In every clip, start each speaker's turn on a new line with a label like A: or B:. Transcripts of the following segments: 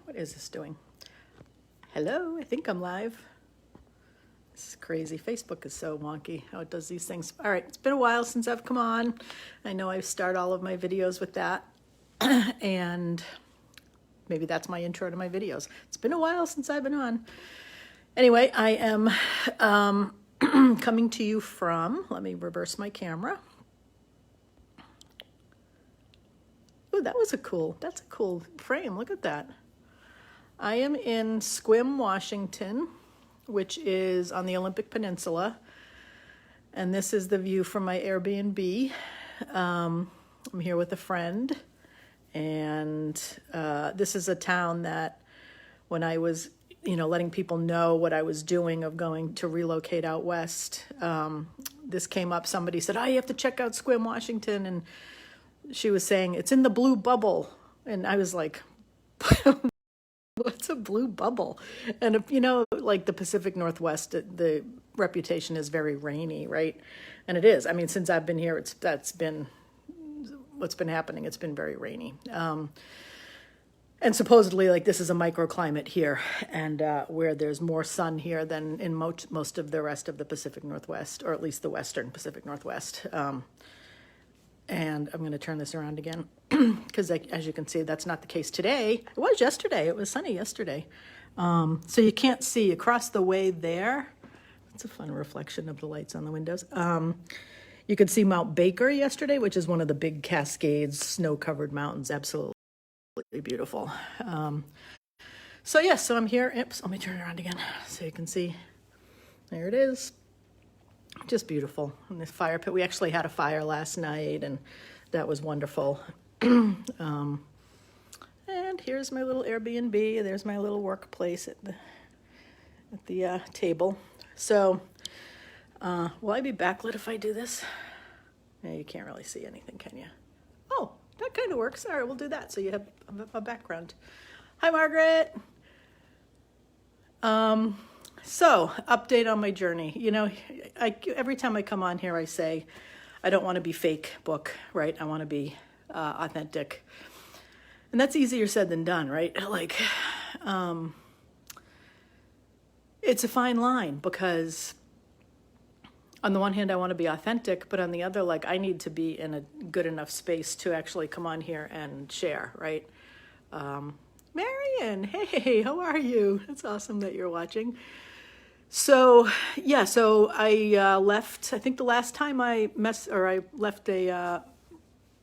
A: What is this doing? Hello, I think I'm live. This is crazy. Facebook is so wonky how it does these things. All right, it's been a while since I've come on. I know I start all of my videos with that. And maybe that's my intro to my videos. It's been a while since I've been on. Anyway, I am coming to you from, let me reverse my camera. Ooh, that's a cool frame. Look at that. I am in Sequim, Washington, which is on the Olympic Peninsula. And this is the view from my Airbnb. I'm here with a friend. And this is a town that when I was, letting people know what I was doing of going to relocate out west, this came up. Somebody said, you have to check out Sequim, Washington. And she was saying, it's in the blue bubble. And I was like, what's a blue bubble? And if, like the Pacific Northwest, the reputation is very rainy, right? And it is. I mean, since I've been here, that's been what's been happening. It's been very rainy. And supposedly, like, this is a microclimate here, and where there's more sun here than in most of the rest of the Pacific Northwest, or at least the Western Pacific Northwest. And I'm going to turn this around again because, as you can see, that's not the case today. It was yesterday. It was sunny yesterday. So you can't see across the way there. It's a fun reflection of the lights on the windows. You could see Mount Baker yesterday, which is one of the big Cascades, snow-covered mountains. Absolutely beautiful. So I'm here. Oops, let me turn it around again so you can see. There it is. Just beautiful. And this fire pit, we actually had a fire last night, and that was wonderful. And here's my little Airbnb. There's my little workplace at the table. So, will I be backlit if I do this? Yeah, you can't really see anything, can you? Oh, that kind of works. All right, we'll do that. So you have a background. Hi, Margaret. So, update on my journey. Every time I come on here, I say, I don't want to be fake book, right? I want to be authentic. And that's easier said than done, right? Like, it's a fine line because on the one hand, I want to be authentic, but on the other, like, I need to be in a good enough space to actually come on here and share, right? Marion, hey, how are you? It's awesome that you're watching. So I left, I think the last time I left a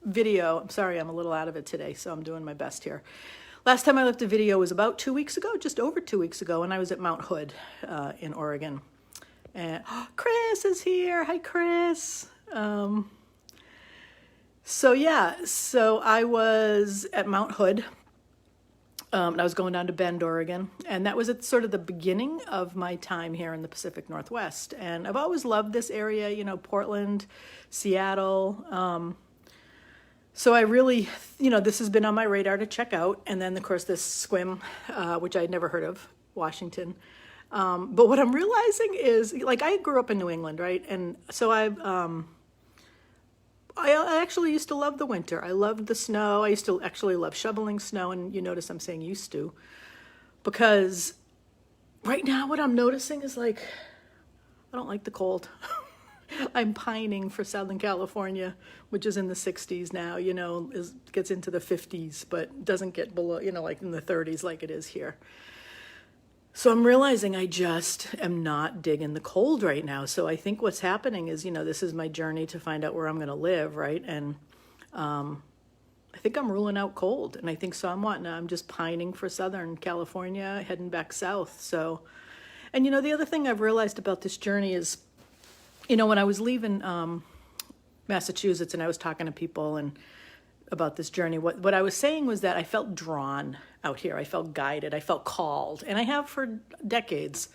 A: video, I'm sorry, I'm a little out of it today, so I'm doing my best here. Last time I left a video was about 2 weeks ago, just over 2 weeks ago, and I was at Mount Hood in Oregon. And Chris is here. Hi, Chris. So I was at Mount Hood. And I was going down to Bend, Oregon, and that was at sort of the beginning of my time here in the Pacific Northwest. And I've always loved this area, Portland, Seattle. So I really, this has been on my radar to check out. And then, of course, this Sequim, which I'd never heard of, Washington. But what I'm realizing is, like, I grew up in New England, right? And so I actually used to love the winter. I loved the snow. I used to actually love shoveling snow, and you notice I'm saying used to, because right now what I'm noticing is, like, I don't like the cold. I'm pining for Southern California, which is in the 60s now, gets into the 50s, but doesn't get below, like in the 30s like it is here. So I'm realizing I just am not digging the cold right now. So I think what's happening is, this is my journey to find out where I'm going to live, right? And I think I'm ruling out cold. And I think so I'm just pining for Southern California, heading back south. So, and the other thing I've realized about this journey is, when I was leaving Massachusetts and I was talking to people and about this journey, what I was saying was that I felt drawn out here. I felt guided. I felt called, and I have for decades.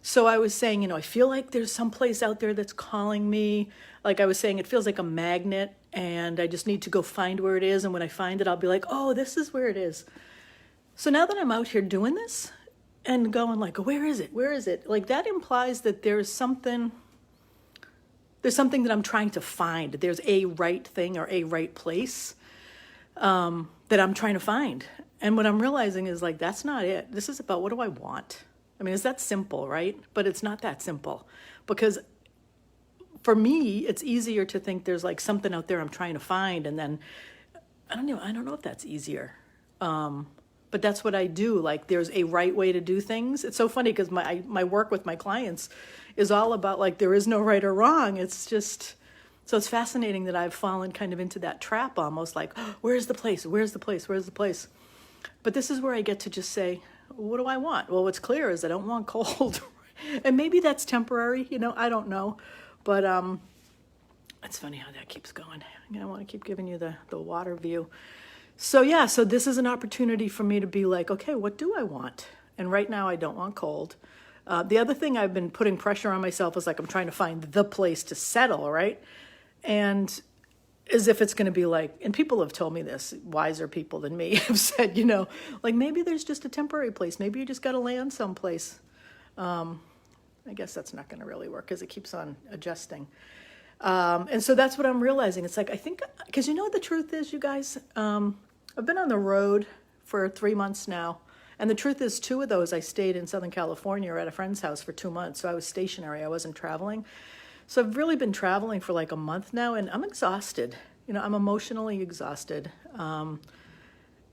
A: So I was saying, I feel like there's some place out there that's calling me. Like I was saying, it feels like a magnet, and I just need to go find where it is. And when I find it, I'll be like, oh, this is where it is. So now that I'm out here doing this and going like, where is it? Where is it? Like, that implies that there's something that I'm trying to find. There's a right thing or a right place. that I'm trying to find. And what I'm realizing is like, that's not it. This is about, what do I want? I mean, it's that simple, right? But it's not that simple, because for me, it's easier to think there's like something out there I'm trying to find. And then I don't know if that's easier. But that's what I do. Like, there's a right way to do things. It's so funny because my work with my clients is all about like, there is no right or wrong. It's just, so it's fascinating that I've fallen kind of into that trap, almost like, oh, where's the place? Where's the place? Where's the place? But this is where I get to just say, what do I want? Well, what's clear is I don't want cold. And maybe that's temporary, I don't know. But it's funny how that keeps going. I want to keep giving you the water view. So yeah, so this is an opportunity for me to be like, okay, what do I want? And right now I don't want cold. The other thing I've been putting pressure on myself is like, I'm trying to find the place to settle, right? And as if it's going to be like, and people have told me this, wiser people than me have said, like maybe there's just a temporary place. Maybe you just got to land someplace. I guess that's not going to really work because it keeps on adjusting. And so that's what I'm realizing. It's like, I think, because the truth is, you guys, I've been on the road for 3 months now. And the truth is, 2 of those I stayed in Southern California or at a friend's house for 2 months. So I was stationary. I wasn't traveling. So I've really been traveling for like a month now, and I'm exhausted. I'm emotionally exhausted.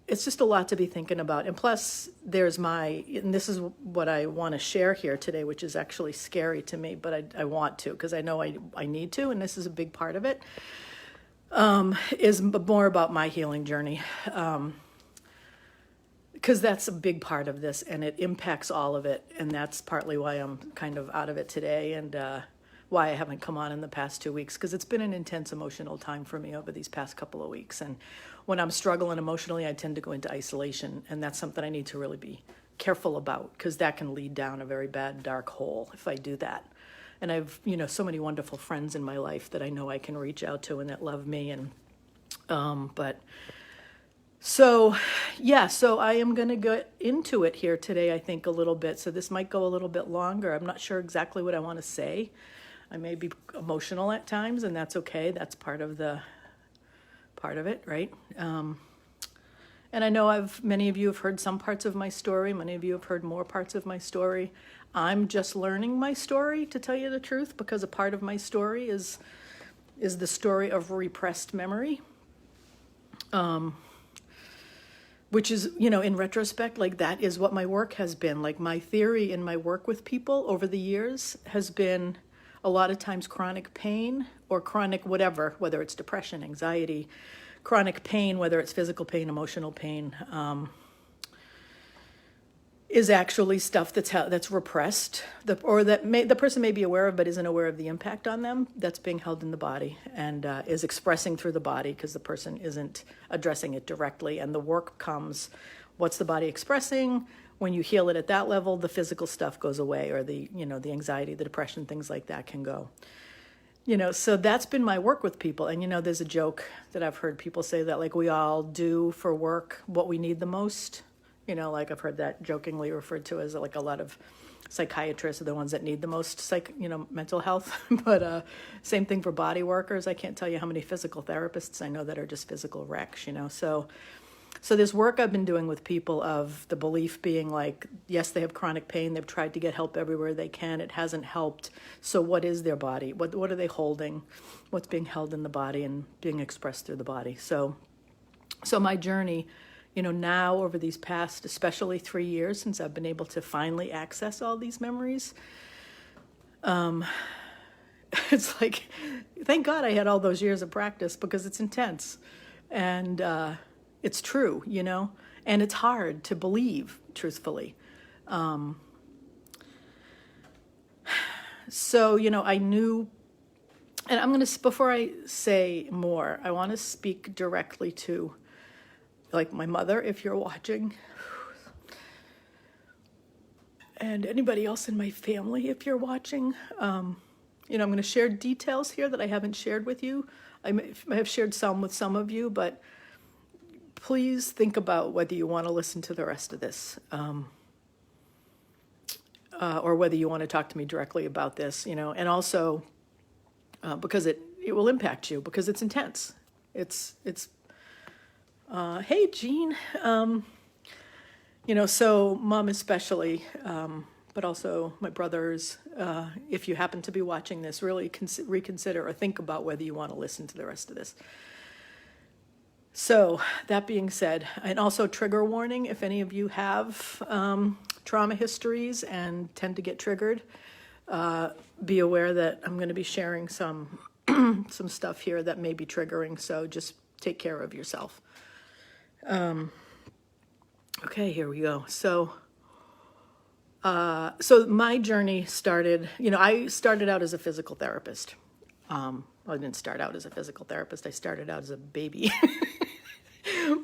A: It's just a lot to be thinking about. And plus, and this is what I want to share here today, which is actually scary to me, but I want to, because I know I need to, and this is a big part of it, is more about my healing journey. Because that's a big part of this, and it impacts all of it, and that's partly why I'm kind of out of it today, and why I haven't come on in the past 2 weeks, because it's been an intense emotional time for me over these past couple of weeks. And when I'm struggling emotionally, I tend to go into isolation, and that's something I need to really be careful about, because that can lead down a very bad, dark hole if I do that. And I've, so many wonderful friends in my life that I know I can reach out to and that love me. And, so I am going to go into it here today, I think, a little bit. So this might go a little bit longer. I'm not sure exactly what I want to say. I may be emotional at times, and that's okay. That's part of it, right? And I know many of you have heard some parts of my story. Many of you have heard more parts of my story. I'm just learning my story, to tell you the truth, because a part of my story is the story of repressed memory. Which is, in retrospect, like that is what my work has been. Like my theory in my work with people over the years has been a lot of times chronic pain or chronic whatever, whether it's depression, anxiety, chronic pain, whether it's physical pain, emotional pain, is actually stuff that's repressed, or that the person may be aware of but isn't aware of the impact on them, that's being held in the body and is expressing through the body because the person isn't addressing it directly. And the work comes, what's the body expressing? When you heal it at that level, the physical stuff goes away, or the anxiety, the depression, things like that can go. So that's been my work with people. And, there's a joke that I've heard people say that, like, we all do for work what we need the most. Like I've heard that jokingly referred to as like a lot of psychiatrists are the ones that need the most mental health. But same thing for body workers. I can't tell you how many physical therapists I know that are just physical wrecks, So this work I've been doing with people, of the belief being like, yes, they have chronic pain. They've tried to get help everywhere they can. It hasn't helped. So what is their body? What are they holding? What's being held in the body and being expressed through the body? So my journey, now over these past, especially 3 years since I've been able to finally access all these memories, it's like, thank God I had all those years of practice, because it's intense. And it's true, and it's hard to believe, truthfully. So, I knew, and I'm going to, before I say more, I want to speak directly to, like, my mother, if you're watching, and anybody else in my family, if you're watching. I'm going to share details here that I haven't shared with you. I have shared some with some of you, but please think about whether you want to listen to the rest of this, or whether you want to talk to me directly about this, and also because it will impact you, because it's intense. It's Hey, Jean. So mom especially, but also my brothers, if you happen to be watching this, really reconsider or think about whether you want to listen to the rest of this. So that being said, and also trigger warning, if any of you have trauma histories and tend to get triggered, be aware that I'm going to be sharing some some stuff here that may be triggering, so just take care of yourself. Okay, here we go. So my journey started, I started out as a physical therapist. Well, I didn't start out as a physical therapist. I started out as a baby.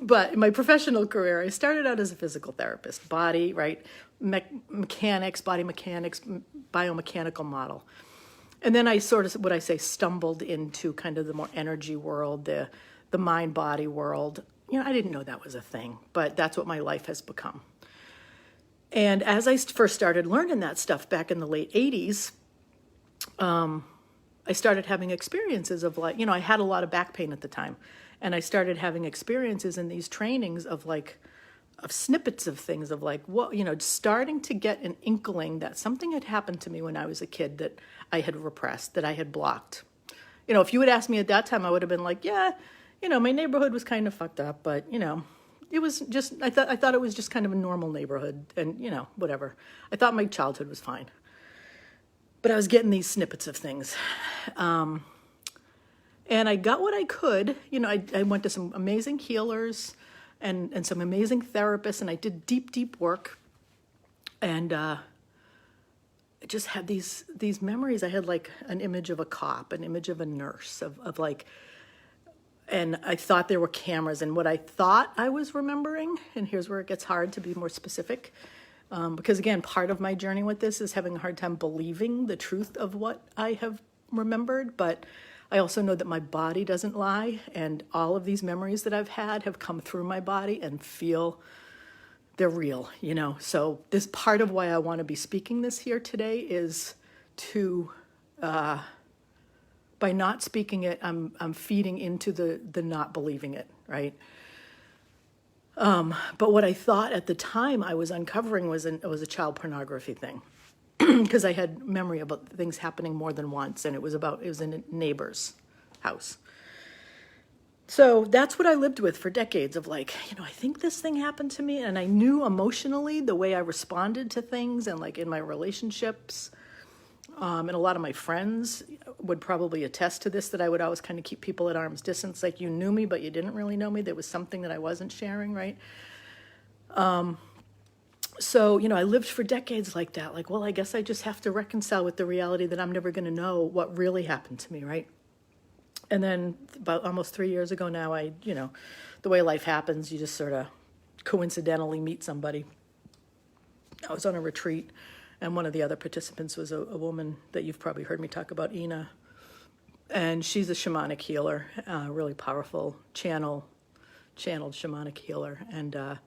A: But in my professional career, I started out as a physical therapist, body, right? Mechanics, body mechanics, biomechanical model. And then I sort of, what I say, stumbled into kind of the more energy world, the mind-body world. I didn't know that was a thing, but that's what my life has become. And as I first started learning that stuff back in the late 80s, I started having experiences of like, I had a lot of back pain at the time. And I started having experiences in these trainings of snippets of things of like, starting to get an inkling that something had happened to me when I was a kid that I had repressed, that I had blocked. If you had asked me at that time, I would have been like, yeah, my neighborhood was kind of fucked up, but, it was just, I thought it was just kind of a normal neighborhood and, whatever. I thought my childhood was fine. But I was getting these snippets of things. And I got what I could. I went to some amazing healers and some amazing therapists, and I did deep, deep work. And I just had these memories. I had like an image of a cop, an image of a nurse, of like, and I thought there were cameras. And what I thought I was remembering, and here's where it gets hard to be more specific, because again, part of my journey with this is having a hard time believing the truth of what I have remembered, but I also know that my body doesn't lie, and all of these memories that I've had have come through my body and feel they're real, So this part of why I want to be speaking this here today is to, by not speaking it, I'm feeding into the not believing it, right? But what I thought at the time I was uncovering was a child pornography thing. Because I had memory about things happening more than once, and it was in a neighbor's house. So that's what I lived with for decades of like, I think this thing happened to me, and I knew emotionally the way I responded to things and like in my relationships. And a lot of my friends would probably attest to this, that I would always kind of keep people at arm's distance, like you knew me, but you didn't really know me. There was something that I wasn't sharing, right? So, I lived for decades like that. Like, well, I guess I just have to reconcile with the reality that I'm never going to know what really happened to me, right? And then about almost 3 years ago now, the way life happens, you just sort of coincidentally meet somebody. I was on a retreat, and one of the other participants was a woman that you've probably heard me talk about, Ina. And she's a shamanic healer, really powerful channeled shamanic healer. And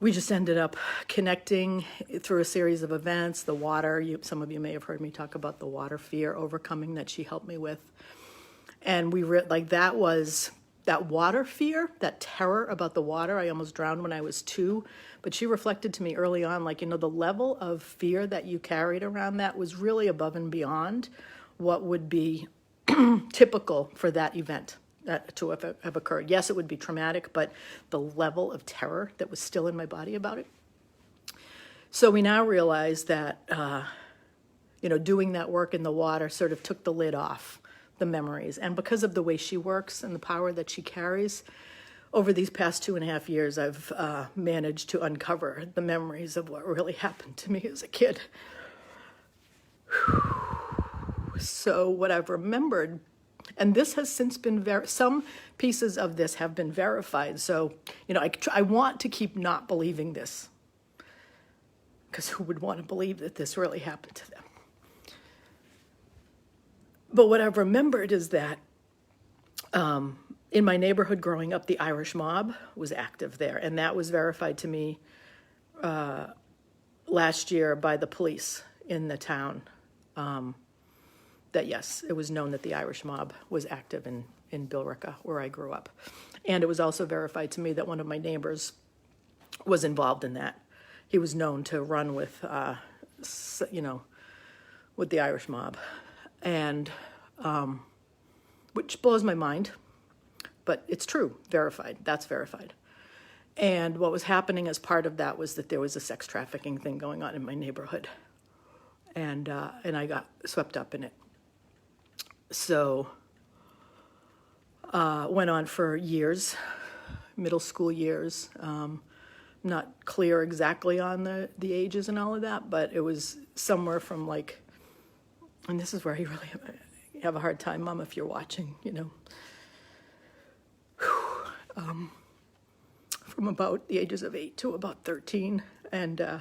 A: we just ended up connecting through a series of events. The water, some of you may have heard me talk about the water fear overcoming that she helped me with. And that water fear, that terror about the water. I almost drowned when I was 2, but she reflected to me early on, like, the level of fear that you carried around that was really above and beyond what would be typical for that event to have occurred. Yes, it would be traumatic, but the level of terror that was still in my body about it. So we now realize that, doing that work in the water sort of took the lid off the memories. And because of the way she works and the power that she carries, over these past 2.5 years, I've managed to uncover the memories of what really happened to me as a kid. So what I've remembered, and this has since been some pieces of this have been verified. So, I want to keep not believing this, because who would want to believe that this really happened to them? But what I've remembered is that in my neighborhood growing up, the Irish mob was active there. And that was verified to me last year by the police in the town. That yes, it was known that the Irish mob was active in Billerica, where I grew up. And it was also verified to me that one of my neighbors was involved in that. He was known to run with, with the Irish mob, and which blows my mind, but it's true, verified. That's verified. And what was happening as part of that was that there was a sex trafficking thing going on in my neighborhood, and I got swept up in it. So went on for years, middle school years. Not clear exactly on the ages and all of that, but it was somewhere from like, and this is where you really have a hard time, Mom, if you're watching, from about the ages of 8 to about 13. And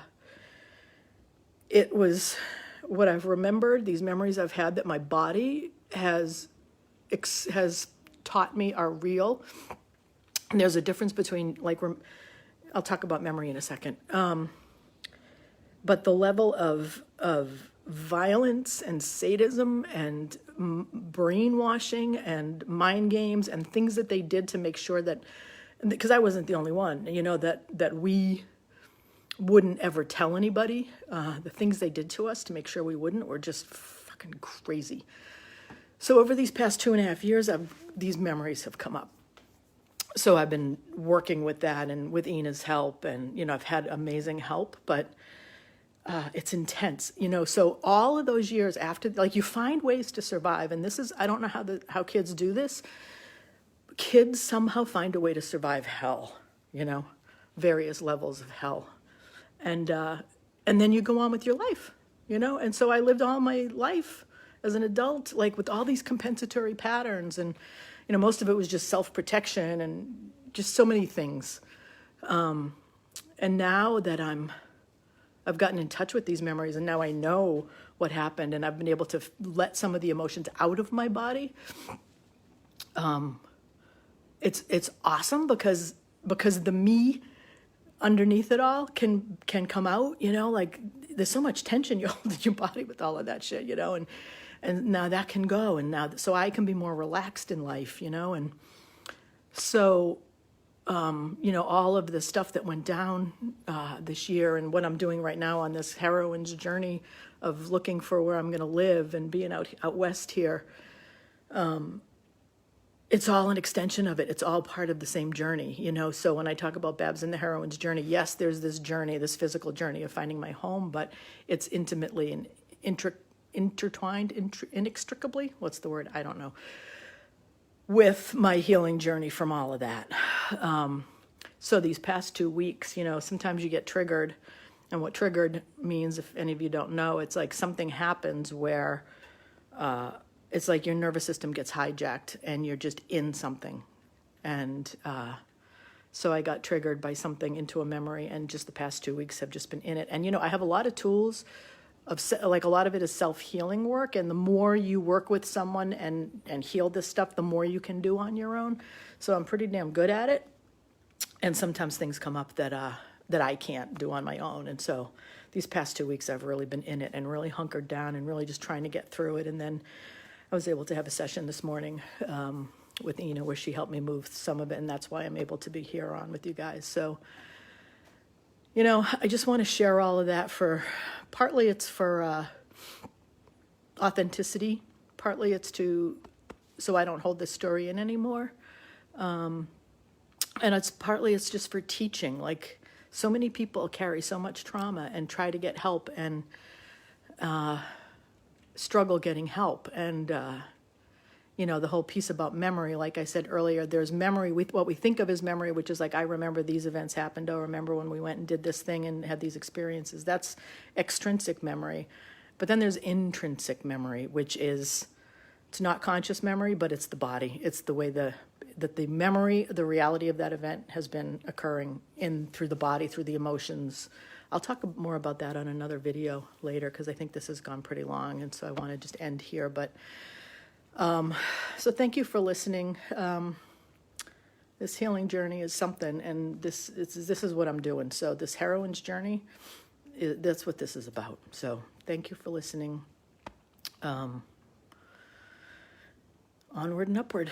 A: it was what I've remembered, these memories I've had that my body has taught me are real. And there's a difference between, like, I'll talk about memory in a second. But the level of violence and sadism and brainwashing and mind games and things that they did to make sure that, because I wasn't the only one, that we wouldn't ever tell anybody. The things they did to us to make sure we wouldn't were just fucking crazy. So over these past 2.5 years, these memories have come up. So I've been working with that and with Ina's help, and, I've had amazing help, but it's intense, so all of those years after, like, you find ways to survive. And this is, I don't know how kids do this. Kids somehow find a way to survive hell, various levels of hell. And then you go on with your life, and so I lived all my life as an adult, like, with all these compensatory patterns, and, most of it was just self-protection and just so many things. And now that I've gotten in touch with these memories, and now I know what happened, and I've been able to let some of the emotions out of my body. It's awesome because the me underneath it all can come out, like, there's so much tension you hold in your body with all of that shit, and now that can go, and now so I can be more relaxed in life, and so all of the stuff that went down this year, and what I'm doing right now on this heroine's journey of looking for where I'm going to live and being out west here, it's all an extension of it. It's all part of the same journey, So when I talk about Babs and the heroine's journey, yes, there's this journey, this physical journey of finding my home, but it's intimately and intertwined, inextricably, what's the word? I don't know, with my healing journey from all of that. So these past 2 weeks, sometimes you get triggered, and what triggered means, if any of you don't know, it's like something happens where it's like your nervous system gets hijacked and you're just in something. And so I got triggered by something into a memory, and just the past 2 weeks have just been in it. And, I have a lot of tools like, a lot of it is self-healing work, and the more you work with someone and heal this stuff, the more you can do on your own. So I'm pretty damn good at it, and sometimes things come up that I can't do on my own. And so these past 2 weeks I've really been in it and really hunkered down and really just trying to get through it. And then I was able to have a session this morning with Ina where she helped me move some of it, and that's why I'm able to be here on with you guys. So I just want to share all of that partly it's for authenticity, partly it's so I don't hold this story in anymore. And partly it's just for teaching. Like, so many people carry so much trauma and try to get help and struggle getting help. And, the whole piece about memory, like I said earlier, there's memory, what we think of as memory, which is like, I remember these events happened. Oh, remember when we went and did this thing and had these experiences. That's extrinsic memory. But then there's intrinsic memory, which is, it's not conscious memory, but it's the body. It's the way that the memory, the reality of that event has been occurring through the body, through the emotions. I'll talk more about that on another video later, because I think this has gone pretty long, and so I want to just end here. But so thank you for listening. This healing journey is something, and this is what I'm doing. So this heroine's journey, that's what this is about. So thank you for listening. Onward and upward.